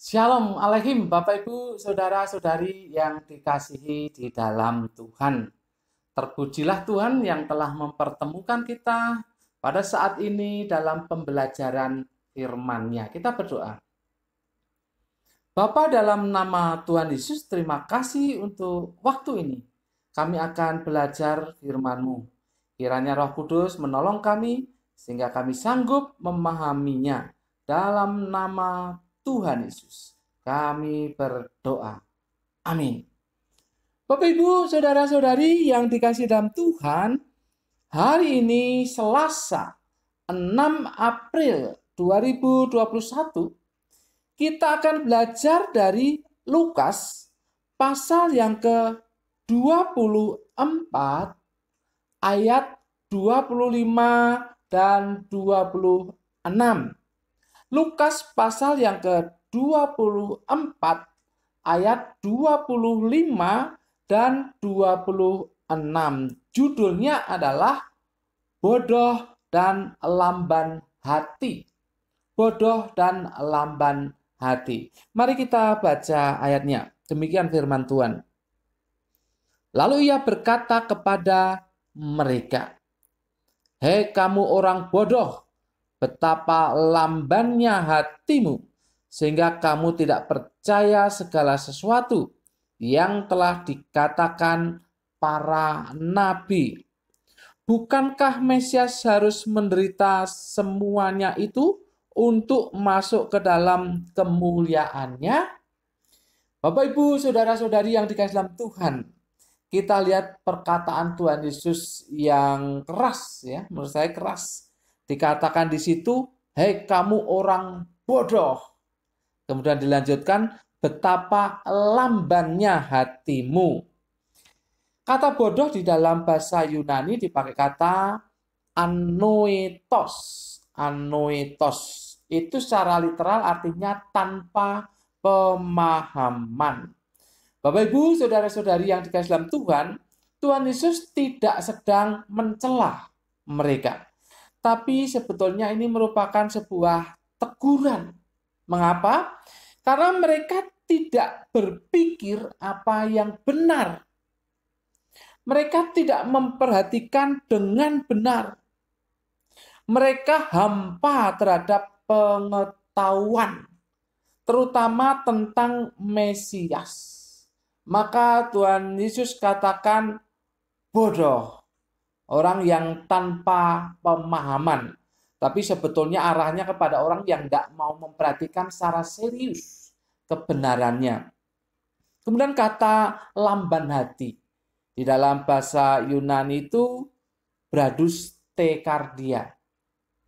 Shalom Alaikum Bapak Ibu Saudara-saudari yang dikasihi di dalam Tuhan. Terpujilah Tuhan yang telah mempertemukan kita pada saat ini dalam pembelajaran firman-Nya. Kita berdoa. Bapa, dalam nama Tuhan Yesus, terima kasih untuk waktu ini. Kami akan belajar firman-Mu. Kiranya Roh Kudus menolong kami sehingga kami sanggup memahaminya. Dalam nama Tuhan Yesus, kami berdoa. Amin. Bapak Ibu, saudara-saudari yang dikasihi dalam Tuhan, hari ini Selasa 6 April 2021, kita akan belajar dari Lukas pasal yang ke-24 ayat 25 dan 26. Lukas pasal yang ke-24 ayat 25 dan 26. Judulnya adalah bodoh dan lamban hati. Bodoh dan lamban hati. Mari kita baca ayatnya. Demikian firman Tuhan. Lalu ia berkata kepada mereka, "Hei kamu orang bodoh, betapa lambannya hatimu, sehingga kamu tidak percaya segala sesuatu yang telah dikatakan para nabi. Bukankah Mesias harus menderita semuanya itu untuk masuk ke dalam kemuliaannya?" Bapak, Ibu, saudara-saudari yang dikasihi dalam Tuhan, kita lihat perkataan Tuhan Yesus yang keras, ya, menurut saya keras. Dikatakan di situ, "Hei kamu orang bodoh." Kemudian dilanjutkan, "Betapa lambannya hatimu." Kata bodoh di dalam bahasa Yunani dipakai kata anoitos. Anoitos itu secara literal artinya tanpa pemahaman. Bapak, Ibu, saudara-saudari yang dikasihi dalam Tuhan, Tuhan Yesus tidak sedang mencela mereka. Tapi sebetulnya ini merupakan sebuah teguran. Mengapa? Karena mereka tidak berpikir apa yang benar. Mereka tidak memperhatikan dengan benar. Mereka hampa terhadap pengetahuan, terutama tentang Mesias. Maka Tuhan Yesus katakan bodoh. Orang yang tanpa pemahaman. Tapi sebetulnya arahnya kepada orang yang tidak mau memperhatikan secara serius kebenarannya. Kemudian kata lamban hati. Di dalam bahasa Yunani itu bradus te kardia.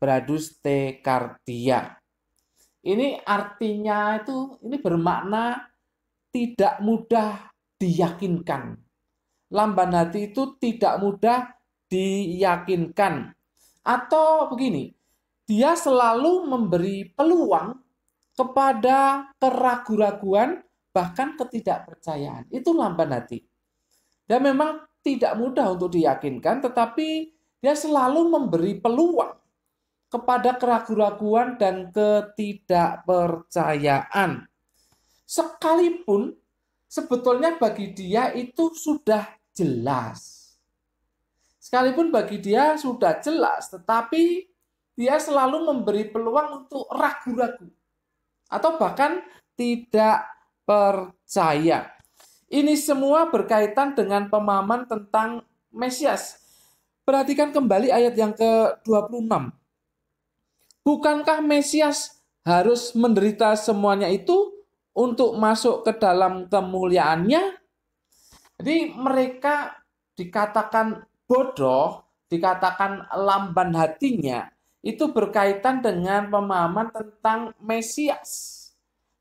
Bradus te kardia. Ini artinya ini bermakna tidak mudah diyakinkan. Lamban hati itu tidak mudah diyakinkan. Atau begini, dia selalu memberi peluang kepada keraguan-raguan, bahkan ketidakpercayaan. Itu lamban hati. Dan memang tidak mudah untuk diyakinkan, tetapi dia selalu memberi peluang kepada keraguan-raguan dan ketidakpercayaan. Sekalipun sebetulnya bagi dia itu sudah jelas. Sekalipun bagi dia sudah jelas, tetapi dia selalu memberi peluang untuk ragu-ragu atau bahkan tidak percaya. Ini semua berkaitan dengan pemahaman tentang Mesias. Perhatikan kembali ayat yang ke-26. Bukankah Mesias harus menderita semuanya itu untuk masuk ke dalam kemuliaannya? Jadi mereka dikatakan bodoh, dikatakan lamban hatinya, itu berkaitan dengan pemahaman tentang Mesias.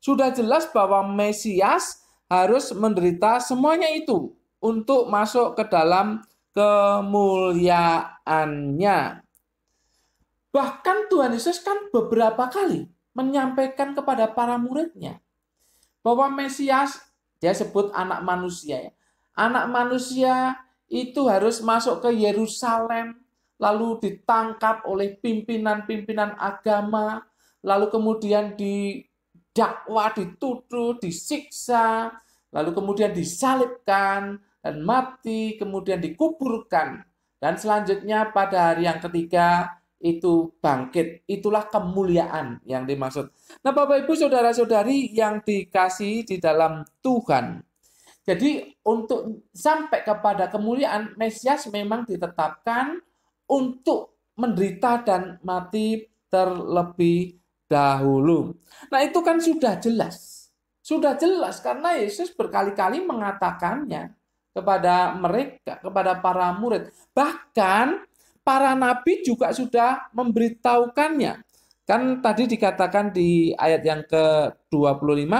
Sudah jelas bahwa Mesias harus menderita semuanya itu untuk masuk ke dalam kemuliaannya. Bahkan Tuhan Yesus kan beberapa kali menyampaikan kepada para muridnya bahwa Mesias, dia sebut anak manusia, ya. Anak manusia itu harus masuk ke Yerusalem, lalu ditangkap oleh pimpinan-pimpinan agama, lalu kemudian didakwa, dituduh, disiksa, lalu kemudian disalibkan dan mati, kemudian dikuburkan. Dan selanjutnya pada hari yang ketiga itu bangkit. Itulah kemuliaan yang dimaksud. Nah, Bapak Ibu saudara-saudari yang dikasihi di dalam Tuhan. Jadi untuk sampai kepada kemuliaan, Mesias memang ditetapkan untuk menderita dan mati terlebih dahulu. Nah, itu kan sudah jelas. Sudah jelas karena Yesus berkali-kali mengatakannya kepada mereka, kepada para murid. Bahkan para nabi juga sudah memberitahukannya. Kan tadi dikatakan di ayat yang ke-25,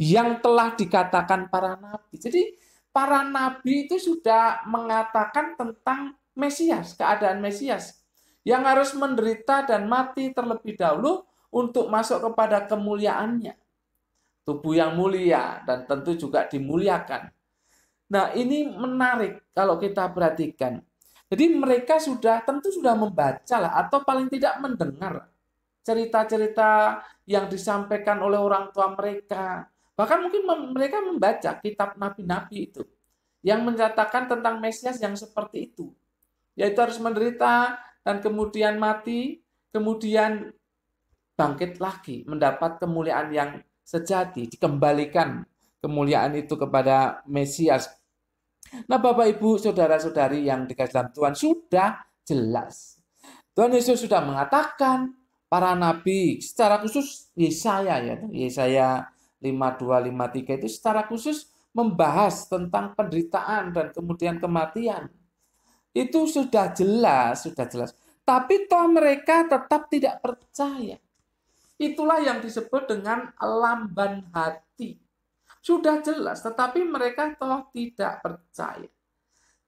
yang telah dikatakan para nabi. Jadi para nabi itu sudah mengatakan tentang Mesias, keadaan Mesias, yang harus menderita dan mati terlebih dahulu untuk masuk kepada kemuliaannya. Tubuh yang mulia dan tentu juga dimuliakan. Nah, ini menarik kalau kita perhatikan. Jadi mereka tentu sudah membaca lah, atau paling tidak mendengar cerita-cerita yang disampaikan oleh orang tua mereka. Bahkan mungkin mereka membaca kitab nabi-nabi itu yang menyatakan tentang Mesias yang seperti itu. Yaitu harus menderita dan kemudian mati, kemudian bangkit lagi, mendapat kemuliaan yang sejati, dikembalikan kemuliaan itu kepada Mesias. Nah, Bapak Ibu, saudara-saudari yang dikasihi dalam Tuhan, sudah jelas. Tuhan Yesus sudah mengatakan, para nabi, secara khusus Yesaya 52-53 itu secara khusus membahas tentang penderitaan dan kemudian kematian. Itu sudah jelas, sudah jelas. Tapi toh mereka tetap tidak percaya. Itulah yang disebut dengan lamban hati. Sudah jelas, tetapi mereka toh tidak percaya.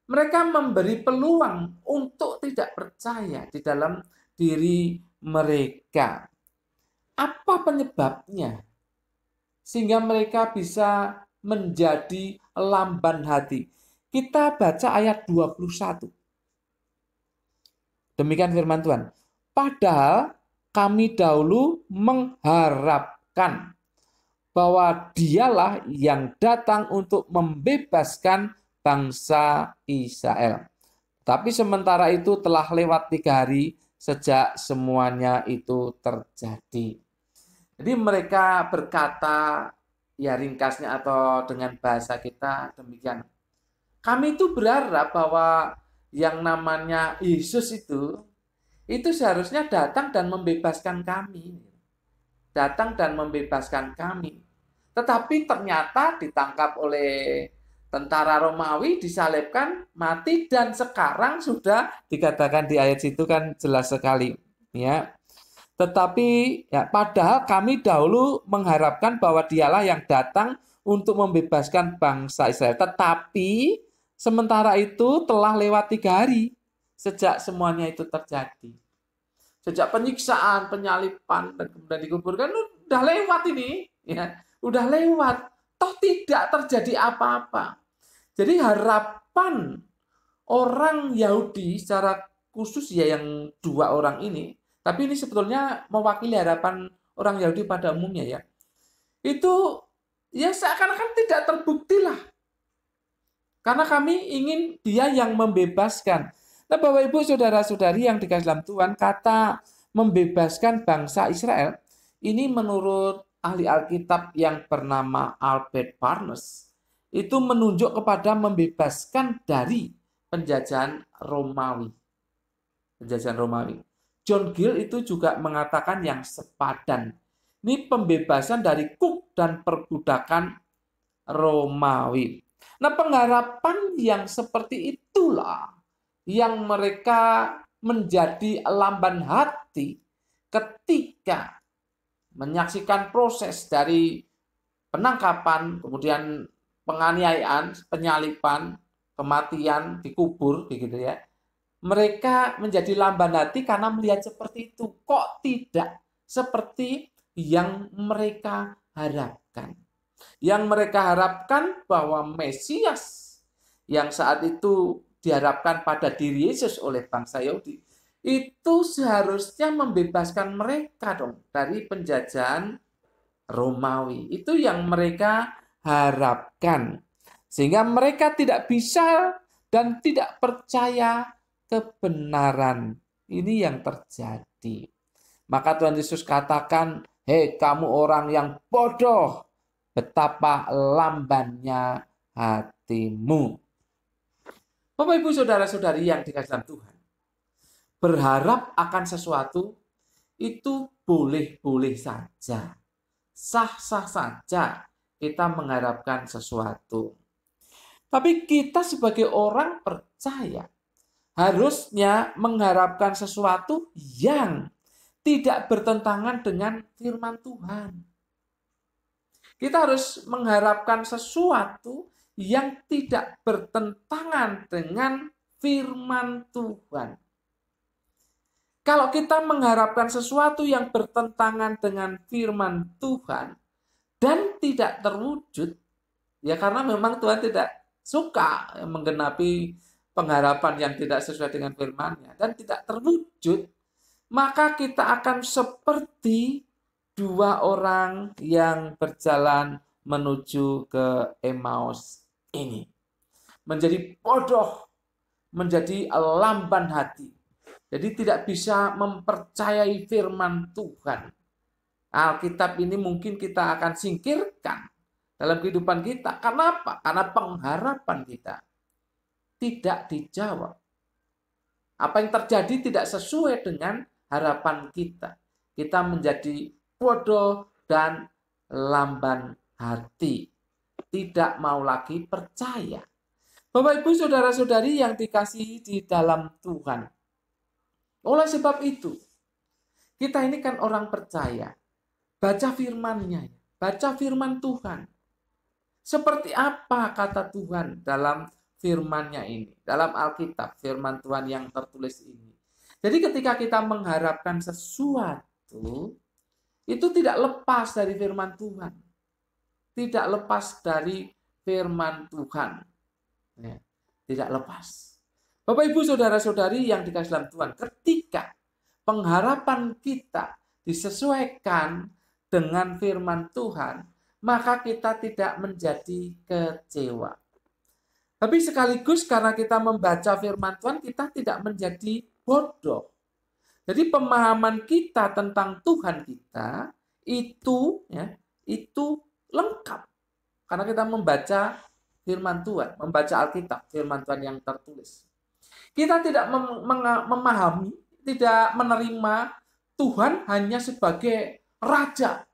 Mereka memberi peluang untuk tidak percaya di dalam diri mereka. Apa penyebabnya? Sehingga mereka bisa menjadi lamban hati. Kita baca ayat 21. Demikian firman Tuhan. Padahal kami dahulu mengharapkan bahwa dialah yang datang untuk membebaskan bangsa Israel. Tapi sementara itu telah lewat 3 hari sejak semuanya itu terjadi. Jadi mereka berkata, ya ringkasnya atau dengan bahasa kita demikian. Kami itu berharap bahwa yang namanya Yesus itu seharusnya datang dan membebaskan kami. Datang dan membebaskan kami. Tetapi ternyata ditangkap oleh tentara Romawi, disalibkan, mati, dan sekarang sudah dikatakan di ayat situ kan jelas sekali. Ya. Tetapi ya, padahal kami dahulu mengharapkan bahwa dialah yang datang untuk membebaskan bangsa Israel. Tetapi sementara itu telah lewat 3 hari sejak semuanya itu terjadi. Sejak penyiksaan, penyalipan, dan kemudian dikuburkan, udah lewat ini. Ya. Udah lewat, toh tidak terjadi apa-apa. Jadi harapan orang Yahudi secara khusus ya yang 2 orang ini, tapi ini sebetulnya mewakili harapan orang Yahudi pada umumnya ya. Itu ya seakan-akan tidak terbukti lah. Karena kami ingin dia yang membebaskan. Nah, Bapak Ibu saudara-saudari yang dikasihi dalam Tuhan, kata membebaskan bangsa Israel ini menurut ahli Alkitab yang bernama Albert Barnes itu menunjuk kepada membebaskan dari penjajahan Romawi. Penjajahan Romawi. John Gill itu juga mengatakan yang sepadan. Ini pembebasan dari kuk dan perbudakan Romawi. Nah, pengharapan yang seperti itulah yang mereka menjadi lamban hati ketika menyaksikan proses dari penangkapan, kemudian penganiayaan, penyalipan, kematian, dikubur, begitu ya. Mereka menjadi lamban hati karena melihat seperti itu. Kok tidak seperti yang mereka harapkan? Yang mereka harapkan bahwa Mesias yang saat itu diharapkan pada diri Yesus oleh bangsa Yahudi, itu seharusnya membebaskan mereka dong dari penjajahan Romawi. Itu yang mereka harapkan. Sehingga mereka tidak bisa dan tidak percaya kebenaran. Ini yang terjadi. Maka Tuhan Yesus katakan, hei kamu orang yang bodoh, betapa lambannya hatimu. Bapak Ibu Saudara-saudari yang dikasihi dalam Tuhan, berharap akan sesuatu itu boleh-boleh saja. Sah-sah saja kita mengharapkan sesuatu. Tapi kita sebagai orang percaya harusnya mengharapkan sesuatu yang tidak bertentangan dengan firman Tuhan. Kita harus mengharapkan sesuatu yang tidak bertentangan dengan firman Tuhan. Kalau kita mengharapkan sesuatu yang bertentangan dengan firman Tuhan dan tidak terwujud, ya karena memang Tuhan tidak suka menggenapi pengharapan yang tidak sesuai dengan firman-Nya dan tidak terwujud, maka kita akan seperti dua orang yang berjalan menuju ke Emmaus ini. Menjadi bodoh, menjadi lamban hati. Jadi tidak bisa mempercayai firman Tuhan. Alkitab ini mungkin kita akan singkirkan dalam kehidupan kita. Kenapa? Karena pengharapan kita tidak dijawab. Apa yang terjadi tidak sesuai dengan harapan kita. Kita menjadi bodoh dan lamban hati. Tidak mau lagi percaya. Bapak Ibu Saudara-saudari yang dikasihi di dalam Tuhan. Oleh sebab itu, kita ini kan orang percaya. Baca firman-Nya, baca firman Tuhan. Seperti apa kata Tuhan dalam firman-Nya ini, dalam Alkitab, firman Tuhan yang tertulis ini. Jadi ketika kita mengharapkan sesuatu, itu tidak lepas dari firman Tuhan. Tidak lepas dari firman Tuhan. Ya, tidak lepas. Bapak Ibu Saudara-saudari yang dikasihi dalam Tuhan, ketika pengharapan kita disesuaikan dengan firman Tuhan, maka kita tidak menjadi kecewa. Tapi sekaligus karena kita membaca firman Tuhan, kita tidak menjadi bodoh. Jadi pemahaman kita tentang Tuhan kita itu lengkap. Karena kita membaca firman Tuhan, membaca Alkitab, firman Tuhan yang tertulis. Kita tidak memahami, tidak menerima Tuhan hanya sebagai raja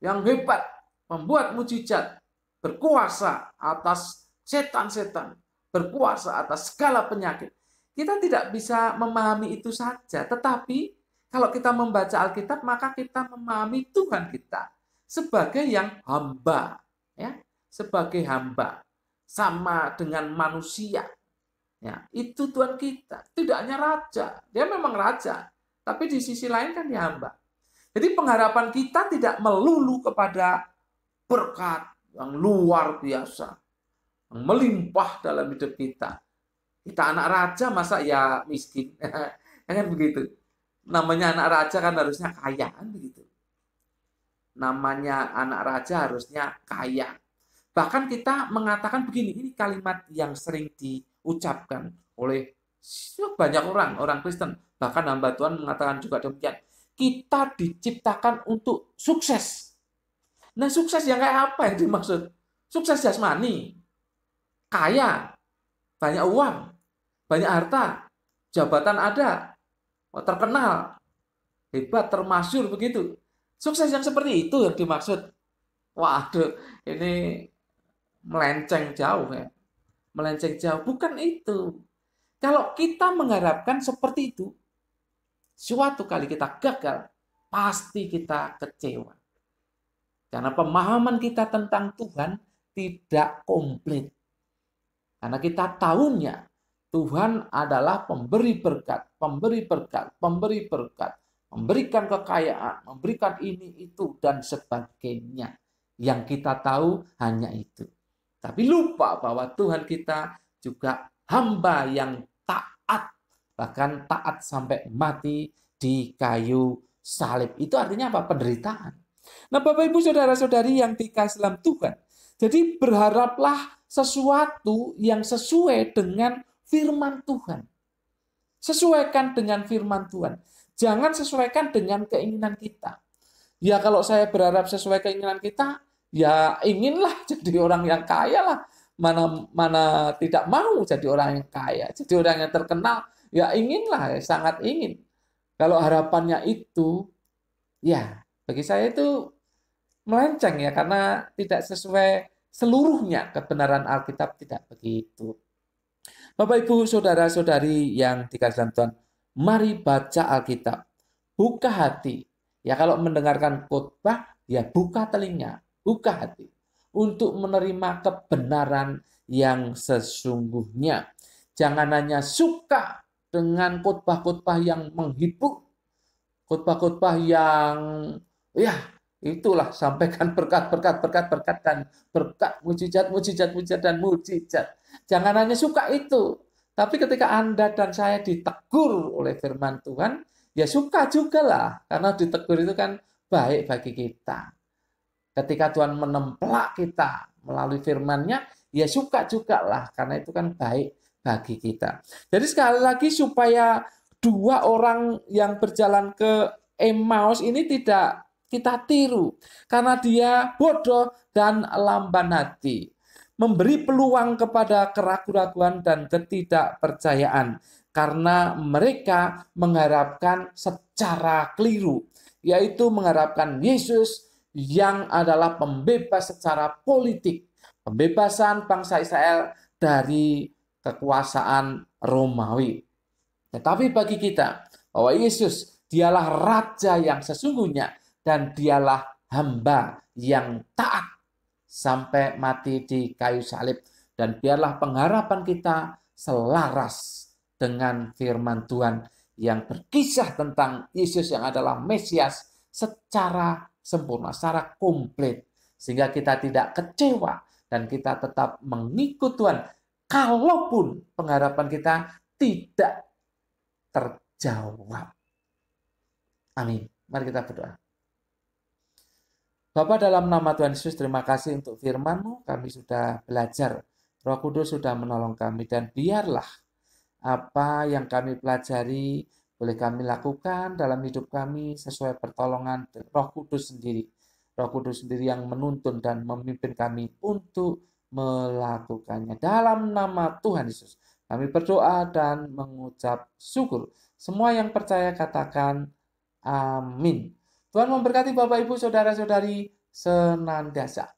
yang hebat, membuat mujizat, berkuasa atas setan-setan, berkuasa atas segala penyakit. Kita tidak bisa memahami itu saja, tetapi kalau kita membaca Alkitab, maka kita memahami Tuhan kita sebagai yang hamba, ya, sebagai hamba, sama dengan manusia. Ya, itu Tuhan kita. Tidak hanya raja, dia memang raja, tapi di sisi lain kan dia hamba. Jadi pengharapan kita tidak melulu kepada berkat yang luar biasa, yang melimpah dalam hidup kita. Kita anak raja masa ya miskin, kan begitu. Namanya anak raja kan harusnya kaya, kan begitu. Namanya anak raja harusnya kaya. Bahkan kita mengatakan begini, ini kalimat yang sering diucapkan oleh banyak orang Kristen. Bahkan hamba Tuhan mengatakan juga demikian. Kita diciptakan untuk sukses. Nah, sukses yang kayak apa yang dimaksud? Sukses jasmani, kaya, banyak uang, banyak harta, jabatan ada, terkenal, hebat, termasyhur begitu. Sukses yang seperti itu yang dimaksud. Waduh, ini melenceng jauh ya. Melenceng jauh. Bukan itu. Kalau kita mengharapkan seperti itu, suatu kali kita gagal, pasti kita kecewa. Karena pemahaman kita tentang Tuhan tidak komplit. Karena kita tahunya Tuhan adalah pemberi berkat, memberikan kekayaan, memberikan ini, itu, dan sebagainya. Yang kita tahu hanya itu. Tapi lupa bahwa Tuhan kita juga hamba yang taat. Bahkan taat sampai mati di kayu salib. Itu artinya apa? Penderitaan. Nah, Bapak Ibu Saudara-saudari yang dikasihi dalam Tuhan, jadi berharaplah sesuatu yang sesuai dengan firman Tuhan. Sesuaikan dengan firman Tuhan. Jangan sesuaikan dengan keinginan kita. Ya kalau saya berharap sesuai keinginan kita, ya inginlah jadi orang yang kaya lah. Mana tidak mau jadi orang yang kaya, jadi orang yang terkenal, ya inginlah, sangat ingin. Kalau harapannya itu, ya bagi saya itu melenceng ya, karena tidak sesuai seluruhnya kebenaran Alkitab, tidak begitu. Bapak Ibu Saudara-saudari yang dikasihi dalam Tuhan, mari baca Alkitab. Buka hati. Ya kalau mendengarkan khotbah, ya buka telinga, buka hati untuk menerima kebenaran yang sesungguhnya. Jangan hanya suka dengan khotbah-khotbah yang menghibur, khotbah-khotbah yang ya itulah sampaikan berkat dan berkat, mujizat dan mujizat. Jangan hanya suka itu. Tapi ketika Anda dan saya ditegur oleh firman Tuhan, ya suka juga lah. Karena ditegur itu kan baik bagi kita. Ketika Tuhan menemplak kita melalui firman-Nya, ya suka juga lah. Karena itu kan baik bagi kita. Jadi sekali lagi supaya dua orang yang berjalan ke Emmaus ini tidak kita tiru. Karena dia bodoh dan lamban hati. Memberi peluang kepada keraguan-raguan dan ketidakpercayaan. Karena mereka mengharapkan secara keliru. Yaitu mengharapkan Yesus yang adalah pembebas secara politik. Pembebasan bangsa Israel dari kekuasaan Romawi. Tetapi bagi kita, bahwa Yesus dialah Raja yang sesungguhnya dan dialah hamba yang taat sampai mati di kayu salib. Dan biarlah pengharapan kita selaras dengan firman Tuhan yang berkisah tentang Yesus yang adalah Mesias secara sempurna, secara komplit. Sehingga kita tidak kecewa dan kita tetap mengikut Tuhan. Kalaupun pengharapan kita tidak terjawab. Amin. Mari kita berdoa. Bapa, dalam nama Tuhan Yesus, terima kasih untuk firman-Mu. Kami sudah belajar. Roh Kudus sudah menolong kami. Dan biarlah apa yang kami pelajari boleh kami lakukan dalam hidup kami sesuai pertolongan Roh Kudus sendiri. Roh Kudus sendiri yang menuntun dan memimpin kami untuk melakukannya. Dalam nama Tuhan Yesus, kami berdoa dan mengucap syukur. Semua yang percaya katakan amin. Tuhan memberkati Bapak Ibu Saudara-saudari senantiasa.